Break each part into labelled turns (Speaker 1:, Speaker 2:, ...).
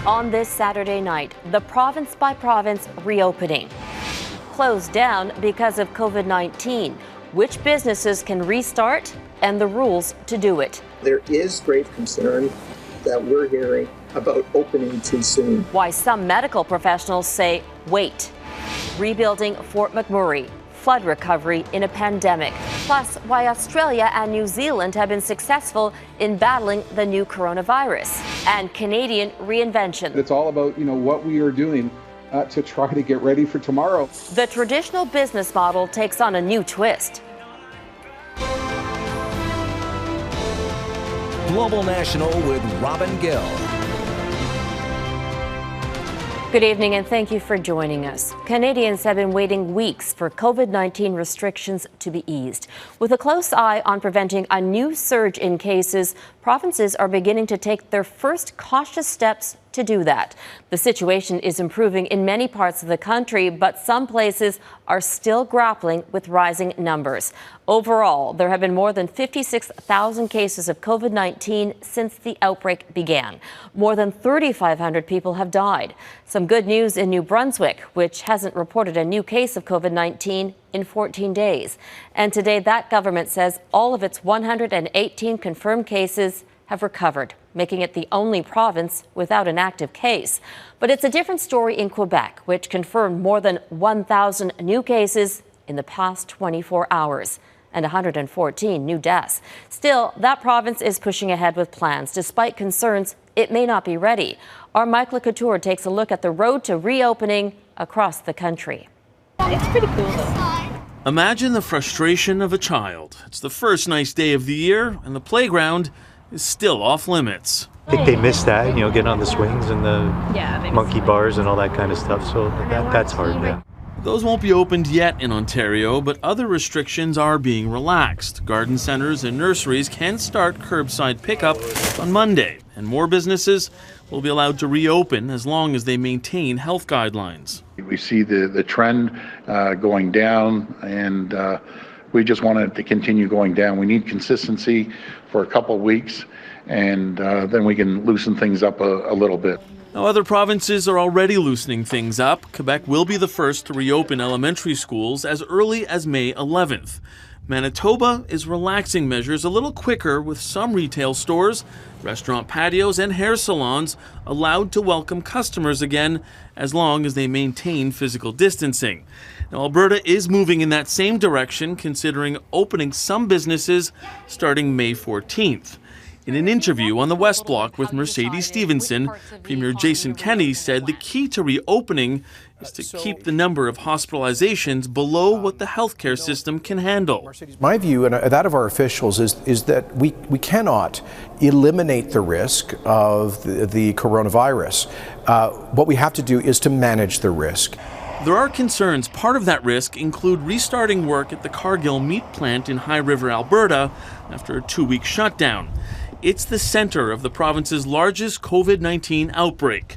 Speaker 1: On this Saturday night, the province-by-province reopening. Closed down because of COVID-19. Which businesses can restart and the rules to do it.
Speaker 2: There is grave concern that we're hearing about opening too soon.
Speaker 1: Why some medical professionals say wait. Rebuilding Fort McMurray. Flood recovery in a pandemic. Plus, why Australia and New Zealand have been successful in battling the new coronavirus. And Canadian reinvention.
Speaker 3: It's all about, what we are doing to try to get ready for tomorrow.
Speaker 1: The traditional business model takes on a new twist.
Speaker 4: Global National with Robin Gill.
Speaker 1: Good evening and thank you for joining us. Canadians have been waiting weeks for COVID-19 restrictions to be eased. With a close eye on preventing a new surge in cases, provinces are beginning to take their first cautious steps to do that. The situation is improving in many parts of the country, but some places are still grappling with rising numbers. Overall, there have been more than 56,000 cases of COVID-19 since the outbreak began. More than 3,500 people have died. Some good news in New Brunswick, which hasn't reported a new case of COVID-19 in 14 days. And today, that government says all of its 118 confirmed cases have recovered, making it the only province without an active case. But it's a different story in Quebec, which confirmed more than 1,000 new cases in the past 24 hours and 114 new deaths. Still, that province is pushing ahead with plans, despite concerns it may not be ready. Our Mike Le Couteur takes a look at the road to reopening across the country.
Speaker 5: It's pretty cool, though.
Speaker 6: Imagine the frustration of a child. It's the first nice day of the year, and the playground is still off limits.
Speaker 7: I think they miss that, getting on the swings and the monkey bars and all that kind of stuff. So that's hard, yeah.
Speaker 6: Those won't be opened yet in Ontario, but other restrictions are being relaxed. Garden centers and nurseries can start curbside pickup on Monday, and more businesses will be allowed to reopen as long as they maintain health guidelines.
Speaker 8: We see the trend going down, and we just want it to continue going down. We need consistency for a couple of weeks, and then we can loosen things up a little bit.
Speaker 6: Now, other provinces are already loosening things up. Quebec will be the first to reopen elementary schools as early as May 11th. Manitoba is relaxing measures a little quicker, with some retail stores, restaurant patios, and hair salons allowed to welcome customers again as long as they maintain physical distancing. Now, Alberta is moving in that same direction, considering opening some businesses starting May 14th. In an interview on the West Block with Mercedes Stephenson, Premier Jason Kenney said the key to reopening is to keep the number of hospitalizations below what the healthcare system can handle.
Speaker 9: My view, and that of our officials, is that we cannot eliminate the risk of the coronavirus. What we have to do is to manage the risk.
Speaker 6: There are concerns. Part of that risk include restarting work at the Cargill meat plant in High River, Alberta, after a 2-week shutdown. It's the center of the province's largest COVID-19 outbreak.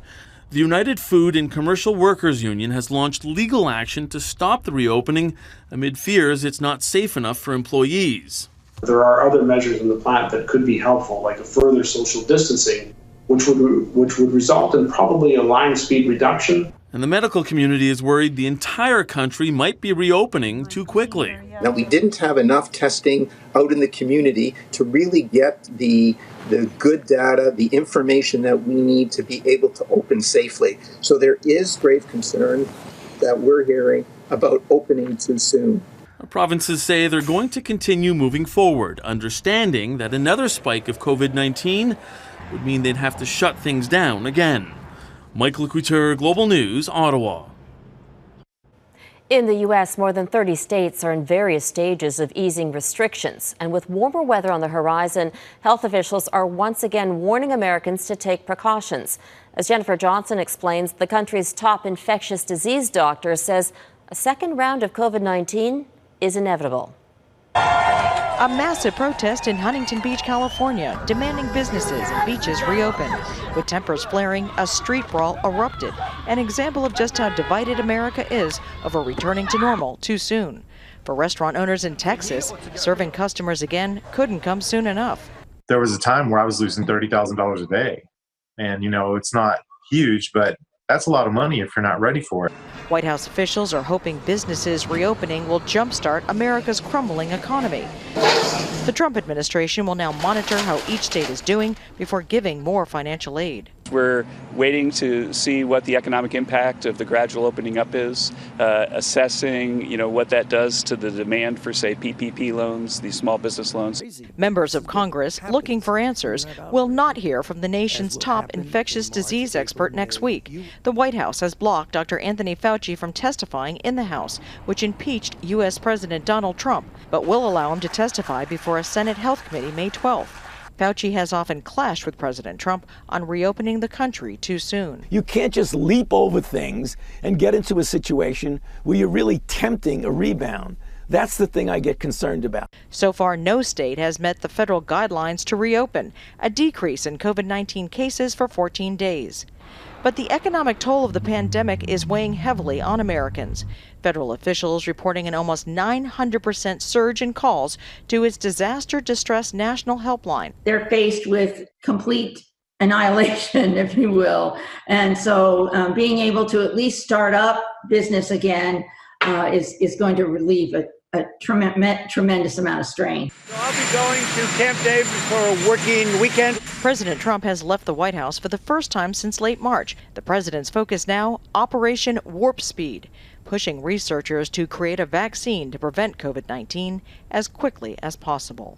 Speaker 6: The United Food and Commercial Workers Union has launched legal action to stop the reopening amid fears it's not safe enough for employees.
Speaker 10: There are other measures in the plant that could be helpful, like a further social distancing, which would result in probably a line speed reduction.
Speaker 6: And the medical community is worried the entire country might be reopening too quickly.
Speaker 2: Now, we didn't have enough testing out in the community to really get the good data, the information that we need to be able to open safely. So there is grave concern that we're hearing about opening too soon.
Speaker 6: Our provinces say they're going to continue moving forward, understanding that another spike of COVID-19 would mean they'd have to shut things down again. Mike Le Couteur, Global News, Ottawa.
Speaker 1: In the U.S., more than 30 states are in various stages of easing restrictions. And with warmer weather on the horizon, health officials are once again warning Americans to take precautions. As Jennifer Johnson explains, the country's top infectious disease doctor says a second round of COVID-19 is inevitable.
Speaker 11: A massive protest in Huntington Beach, California, demanding businesses and beaches reopen. With tempers flaring, a street brawl erupted, an example of just how divided America is over returning to normal too soon. For restaurant owners in Texas, serving customers again couldn't come soon enough.
Speaker 12: There was a time where I was losing $30,000 a day. And, it's not huge, but that's a lot of money if you're not ready for it.
Speaker 11: White House officials are hoping businesses reopening will jumpstart America's crumbling economy. The Trump administration will now monitor how each state is doing before giving more financial aid.
Speaker 13: We're waiting to see what the economic impact of the gradual opening up is, assessing, what that does to the demand for, say, PPP loans, these small business loans.
Speaker 11: Members of Congress looking for answers will not hear from the nation's top infectious disease expert next week. The White House has blocked Dr. Anthony Fauci from testifying in the House, which impeached U.S. President Donald Trump, but will allow him to testify before a Senate Health Committee May 12th. Fauci has often clashed with President Trump on reopening the country too soon.
Speaker 14: You can't just leap over things and get into a situation where you're really tempting a rebound. That's the thing I get concerned about.
Speaker 11: So far, no state has met the federal guidelines to reopen, a decrease in COVID-19 cases for 14 days. But the economic toll of the pandemic is weighing heavily on Americans. Federal officials reporting an almost 900% surge in calls to its disaster distress national helpline.
Speaker 15: They're faced with complete annihilation, if you will. And so being able to at least start up business again is going to relieve a tremendous amount of strain.
Speaker 16: So I'll be going to Camp David for a working weekend.
Speaker 11: President Trump has left the White House for the first time since late March. The president's focus now, Operation Warp Speed, pushing researchers to create a vaccine to prevent COVID-19 as quickly as possible.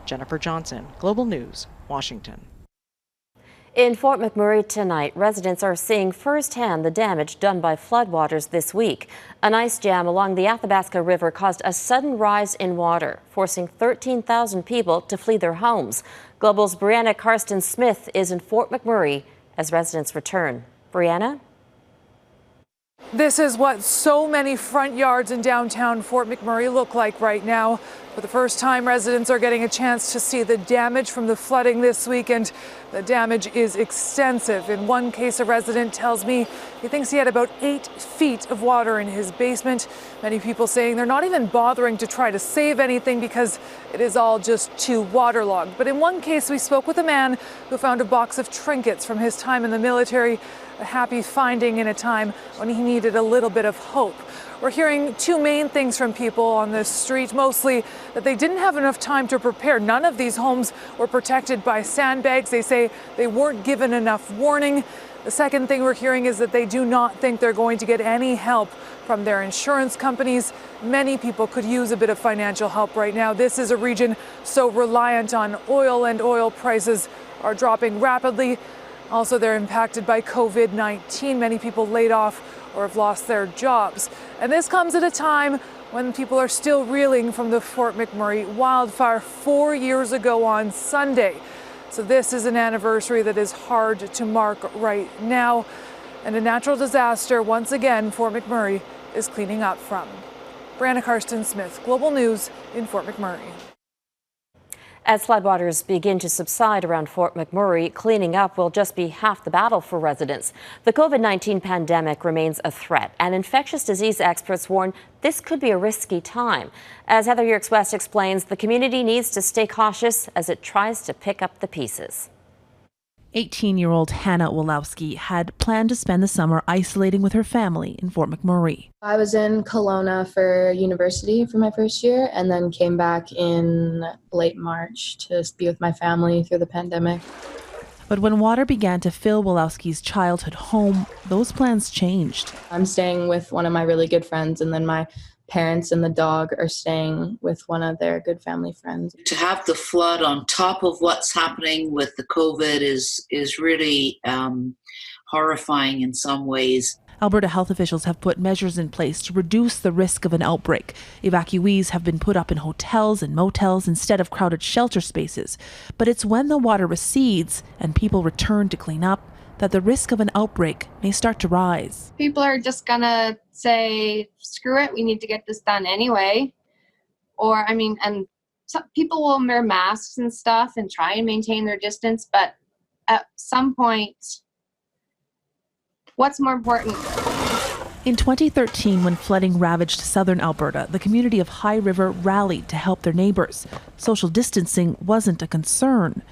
Speaker 11: Jennifer Johnson, Global News, Washington.
Speaker 1: In Fort McMurray tonight, residents are seeing firsthand the damage done by floodwaters this week. An ice jam along the Athabasca River caused a sudden rise in water, forcing 13,000 people to flee their homes. Global's Breanna Karstens-Smith is in Fort McMurray as residents return. Breanna?
Speaker 17: This is what so many front yards in downtown Fort McMurray look like right now. For the first time, residents are getting a chance to see the damage from the flooding this week, and the damage is extensive. In one case, a resident tells me he thinks he had about 8 feet of water in his basement. Many people saying they're not even bothering to try to save anything because it is all just too waterlogged. But in one case, we spoke with a man who found a box of trinkets from his time in the military, a happy finding in a time when he needed a little bit of hope. We're hearing two main things from people on this street, mostly that they didn't have enough time to prepare. None of these homes were protected by sandbags. They say they weren't given enough warning. The second thing we're hearing is that they do not think they're going to get any help from their insurance companies. Many people could use a bit of financial help right now. This is a region so reliant on oil, and oil prices are dropping rapidly. Also, they're impacted by COVID-19. Many people laid off or have lost their jobs. And this comes at a time when people are still reeling from the Fort McMurray wildfire 4 years ago on Sunday. So this is an anniversary that is hard to mark right now. And a natural disaster, once again, Fort McMurray is cleaning up from. Breanna Karstens-Smith, Global News in Fort McMurray.
Speaker 1: As floodwaters begin to subside around Fort McMurray, cleaning up will just be half the battle for residents. The COVID-19 pandemic remains a threat, and infectious disease experts warn this could be a risky time. As Heather Yerkes West explains, the community needs to stay cautious as it tries to pick up the pieces.
Speaker 18: 18-year-old Hannah Wolowski had planned to spend the summer isolating with her family in Fort McMurray.
Speaker 5: I was in Kelowna for university for my first year and then came back in late March to be with my family through the pandemic.
Speaker 18: But when water began to fill Wolowski's childhood home, those plans changed.
Speaker 5: I'm staying with one of my really good friends, and then my parents and the dog are staying with one of their good family friends.
Speaker 19: To have the flood on top of what's happening with the COVID is really horrifying in some ways.
Speaker 18: Alberta health officials have put measures in place to reduce the risk of an outbreak. Evacuees have been put up in hotels and motels instead of crowded shelter spaces. But it's when the water recedes and people return to clean up that the risk of an outbreak may start to rise.
Speaker 20: People are just gonna say, screw it, we need to get this done anyway. Or, and some people will wear masks and stuff and try and maintain their distance, but at some point, what's more important?
Speaker 18: In 2013, when flooding ravaged southern Alberta, the community of High River rallied to help their neighbors. Social distancing wasn't a concern.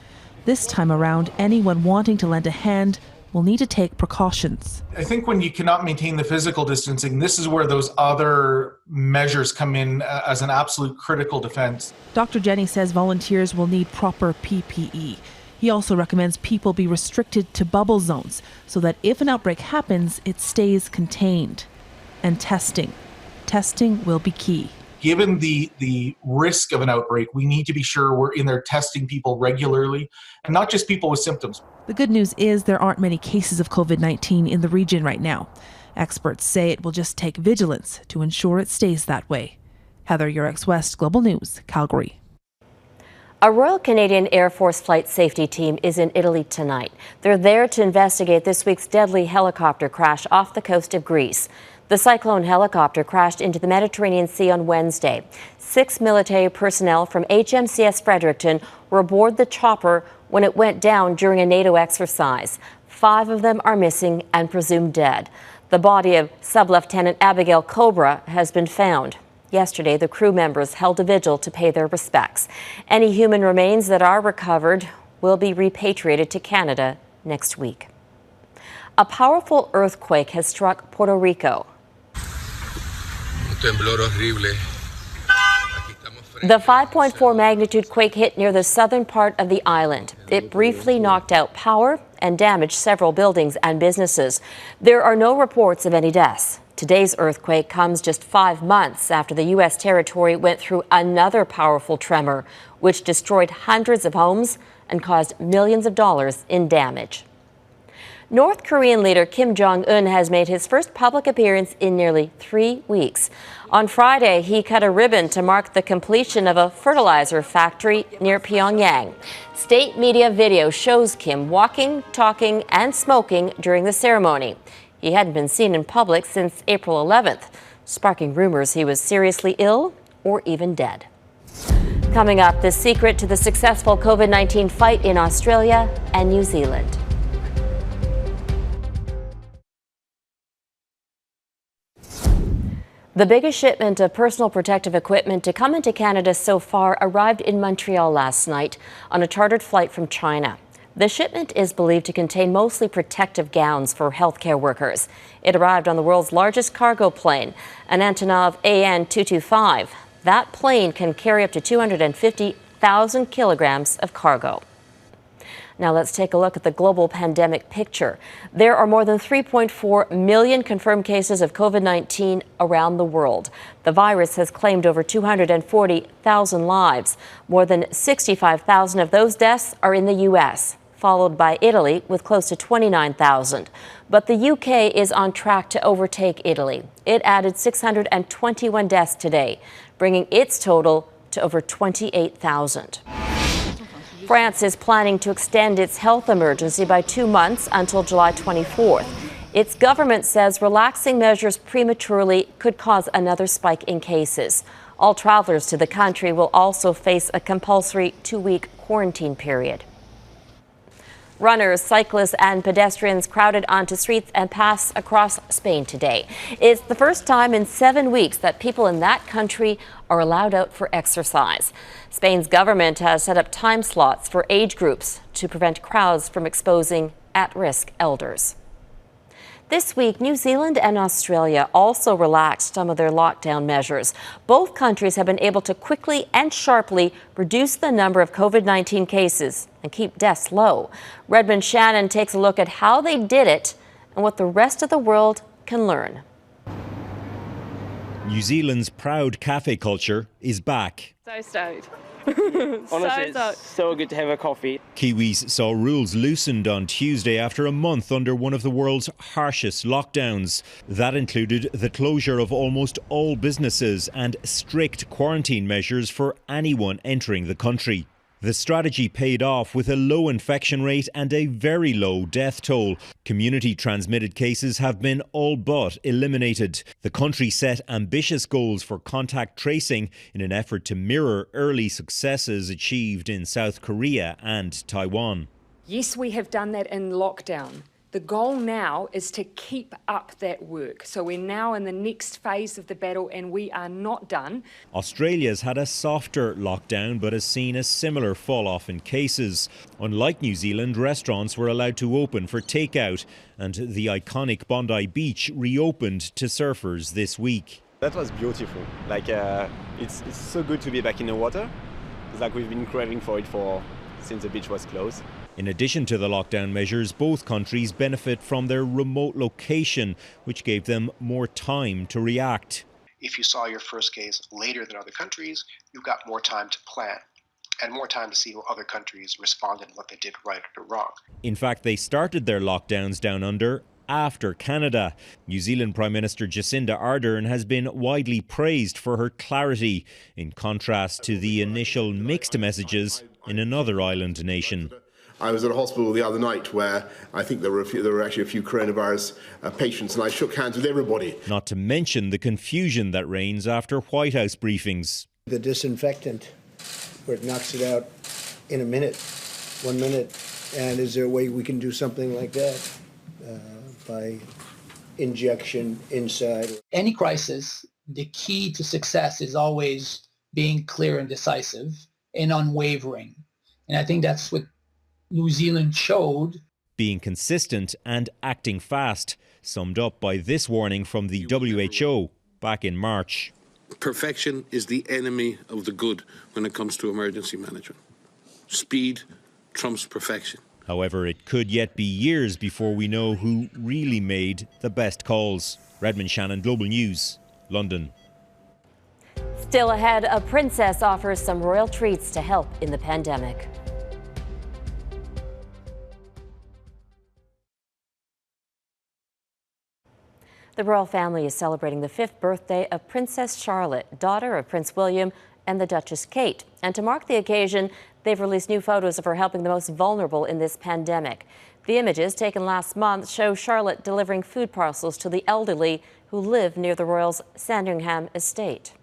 Speaker 18: This time around, anyone wanting to lend a hand will need to take precautions.
Speaker 21: I think when you cannot maintain the physical distancing, this is where those other measures come in as an absolute critical defense.
Speaker 18: Dr. Jenny says volunteers will need proper PPE. He also recommends people be restricted to bubble zones so that if an outbreak happens, it stays contained. And testing. Testing will be key.
Speaker 21: Given the risk of an outbreak, we need to be sure we're in there testing people regularly, and not just people with symptoms.
Speaker 18: The good news is there aren't many cases of COVID-19 in the region right now. Experts say it will just take vigilance to ensure it stays that way. Heather Yurex West, Global News, Calgary.
Speaker 1: A Royal Canadian Air Force flight safety team is in Italy tonight. They're there to investigate this week's deadly helicopter crash off the coast of Greece. The Cyclone helicopter crashed into the Mediterranean Sea on Wednesday. 6 military personnel from HMCS Fredericton were aboard the chopper when it went down during a NATO exercise. 5 of them are missing and presumed dead. The body of Sub-Lieutenant Abigail Cobra has been found. Yesterday, the crew members held a vigil to pay their respects. Any human remains that are recovered will be repatriated to Canada next week. A powerful earthquake has struck Puerto Rico. The 5.4 magnitude quake hit near the southern part of the island. It briefly knocked out power and damaged several buildings and businesses. There are no reports of any deaths. Today's earthquake comes just 5 months after the U.S. territory went through another powerful tremor, which destroyed hundreds of homes and caused millions of dollars in damage. North Korean leader Kim Jongun has made his first public appearance in nearly 3 weeks. On Friday, he cut a ribbon to mark the completion of a fertilizer factory near Pyongyang. State media video shows Kim walking, talking, and smoking during the ceremony. He hadn't been seen in public since April 11th, sparking rumors he was seriously ill or even dead. Coming up, the secret to the successful COVID-19 fight in Australia and New Zealand. The biggest shipment of personal protective equipment to come into Canada so far arrived in Montreal last night on a chartered flight from China. The shipment is believed to contain mostly protective gowns for healthcare workers. It arrived on the world's largest cargo plane, an Antonov AN-225. That plane can carry up to 250,000 kilograms of cargo. Now let's take a look at the global pandemic picture. There are more than 3.4 million confirmed cases of COVID-19 around the world. The virus has claimed over 240,000 lives. More than 65,000 of those deaths are in the U.S., followed by Italy with close to 29,000. But the UK is on track to overtake Italy. It added 621 deaths today, bringing its total to over 28,000. France is planning to extend its health emergency by 2 months until July 24th. Its government says relaxing measures prematurely could cause another spike in cases. All travelers to the country will also face a compulsory 2-week quarantine period. Runners, cyclists, and pedestrians crowded onto streets and paths across Spain today. It's the first time in 7 weeks that people in that country are allowed out for exercise. Spain's government has set up time slots for age groups to prevent crowds from exposing at-risk elders. This week, New Zealand and Australia also relaxed some of their lockdown measures. Both countries have been able to quickly and sharply reduce the number of COVID-19 cases and keep deaths low. Redmond Shannon takes a look at how they did it and what the rest of the world can learn.
Speaker 22: New Zealand's proud cafe culture is back.
Speaker 23: So stoked.
Speaker 24: Honestly, it's so good to have a coffee.
Speaker 22: Kiwis saw rules loosened on Tuesday after a month under one of the world's harshest lockdowns. That included the closure of almost all businesses and strict quarantine measures for anyone entering the country. The strategy paid off with a low infection rate and a very low death toll. Community transmitted cases have been all but eliminated. The country set ambitious goals for contact tracing in an effort to mirror early successes achieved in South Korea and Taiwan.
Speaker 25: Yes, we have done that in lockdown,
Speaker 3: The goal now is to keep up that work. So we're now in the next phase of the battle and we are not done.
Speaker 22: Australia's had a softer lockdown but has seen a similar fall-off in cases. Unlike New Zealand, restaurants were allowed to open for takeout and the iconic Bondi Beach reopened to surfers this week.
Speaker 4: That was beautiful. Like it's so good to be back in the water. It's like we've been craving for it since the beach was closed.
Speaker 22: In addition to the lockdown measures, both countries benefit from their remote location, which gave them more time to react.
Speaker 7: If you saw your first case later than other countries, you've got more time to plan and more time to see how other countries responded and what they did right or wrong.
Speaker 22: In fact, they started their lockdowns down under after Canada. New Zealand Prime Minister Jacinda Ardern has been widely praised for her clarity, in contrast to the initial mixed messages in another island nation.
Speaker 23: I was at a hospital the other night where I think there were actually a few coronavirus patients, and I shook hands with everybody.
Speaker 22: Not to mention the confusion that reigns after White House briefings.
Speaker 25: The disinfectant, where it knocks it out in a minute, 1 minute, and is there a way we can do something like that by injection inside?
Speaker 26: Any crisis, the key to success is always being clear and decisive and unwavering. And I think that's what New Zealand showed.
Speaker 22: Being consistent and acting fast, summed up by this warning from the WHO back in March.
Speaker 27: Perfection is the enemy of the good when it comes to emergency management. Speed trumps perfection.
Speaker 22: However, it could yet be years before we know who really made the best calls. Redmond Shannon, Global News, London.
Speaker 1: Still ahead, a princess offers some royal treats to help in the pandemic. The royal family is celebrating the 5th birthday of Princess Charlotte, daughter of Prince William and the Duchess Kate. And to mark the occasion, they've released new photos of her helping the most vulnerable in this pandemic. The images, taken last month, show Charlotte delivering food parcels to the elderly who live near the royals' Sandringham estate.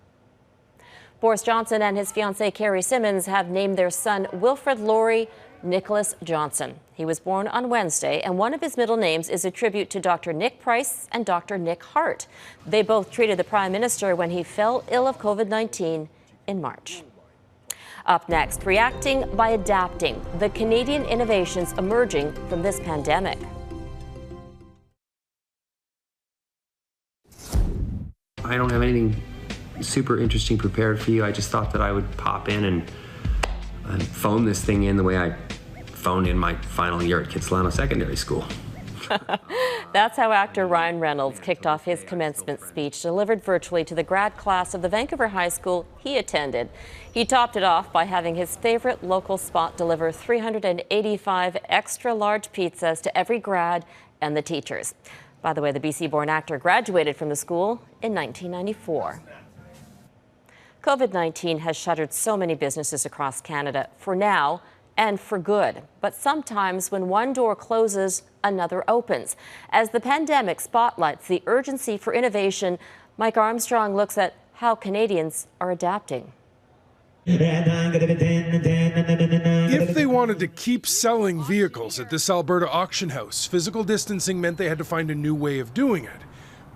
Speaker 1: Boris Johnson and his fiancée Kari Simmons have named their son Wilfred Laurie Nicholas Johnson. He was born on Wednesday, and one of his middle names is a tribute to Dr. Nick Price and Dr. Nick Hart. They both treated the Prime Minister when he fell ill of COVID-19 in March. Up next, reacting by adapting, the Canadian innovations emerging from this pandemic.
Speaker 28: I don't have anything super interesting prepared for you. I just thought that I would pop in and phone this thing in the way I phoned in my final year at Kitsilano Secondary School.
Speaker 1: That's how actor Ryan Reynolds kicked off his commencement speech, delivered virtually to the grad class of the Vancouver High School he attended. He topped it off by having his favorite local spot deliver 385 extra large pizzas to every grad and the teachers. By the way, the BC-born actor graduated from the school in 1994. COVID-19 has shuttered so many businesses across Canada for now and for good. But sometimes when one door closes, another opens. As the pandemic spotlights the urgency for innovation, Mike Armstrong looks at how Canadians are adapting.
Speaker 29: If they wanted to keep selling vehicles at this Alberta auction house, physical distancing meant they had to find a new way of doing it.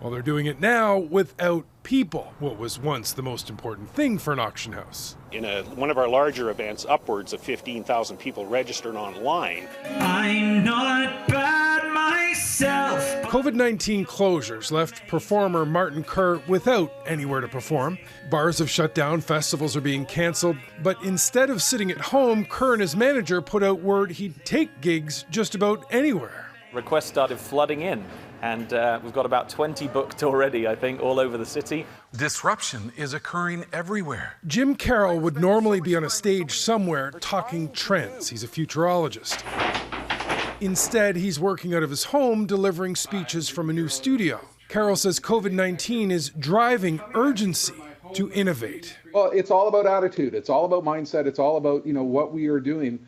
Speaker 29: Well, they're doing it now without people, what was once the most important thing for an auction house.
Speaker 30: In one of our larger events, upwards of 15,000 people registered online.
Speaker 31: I'm not bad myself.
Speaker 29: COVID-19 closures left performer Martin Kerr without anywhere to perform. Bars have shut down, festivals are being canceled, but instead of sitting at home, Kerr and his manager put out word he'd take gigs just about anywhere.
Speaker 32: Requests started flooding in, and we've got about 20 booked already, I think, all over the city.
Speaker 29: Disruption is occurring everywhere. Jim Carroll would normally be on a stage somewhere talking trends. He's a futurologist. Instead, he's working out of his home, delivering speeches from a new studio. Carroll says COVID-19 is driving urgency to innovate.
Speaker 33: Well, it's all about attitude. It's all about mindset. It's all about, what we are doing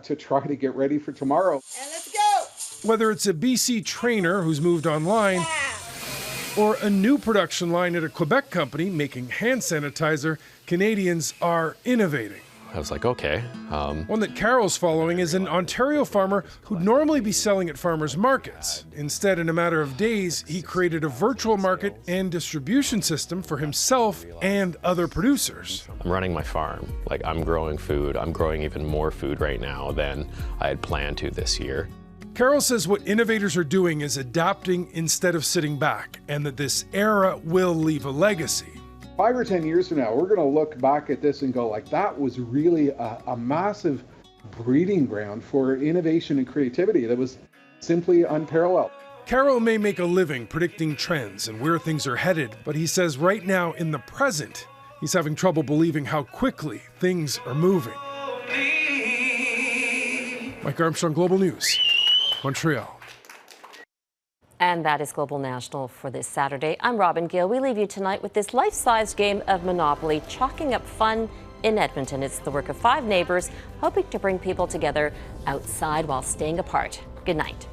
Speaker 33: to try to get ready for tomorrow.
Speaker 31: And let's go!
Speaker 29: Whether it's a BC trainer who's moved online or a new production line at a Quebec company making hand sanitizer, Canadians are innovating.
Speaker 2: I was like, okay.
Speaker 29: One that Carol's following is an Ontario farmer who'd normally be selling at farmers markets. Instead, in a matter of days, he created a virtual market and distribution system for himself and other producers.
Speaker 2: I'm running my farm. Like, I'm growing food. I'm growing even more food right now than I had planned to this year.
Speaker 29: Carol says what innovators are doing is adapting instead of sitting back, and that this era will leave a legacy.
Speaker 33: 5 or 10 years from now, we're going to look back at this and go like, that was really a massive breeding ground for innovation and creativity that was simply unparalleled.
Speaker 29: Carol may make a living predicting trends and where things are headed, but he says right now in the present, he's having trouble believing how quickly things are moving. Mike Armstrong, Global News, Montreal.
Speaker 1: And that is Global National for this Saturday. I'm Robin Gill. We leave you tonight with this life-sized game of Monopoly, chalking up fun in Edmonton. It's the work of 5 neighbors hoping to bring people together outside while staying apart. Good night.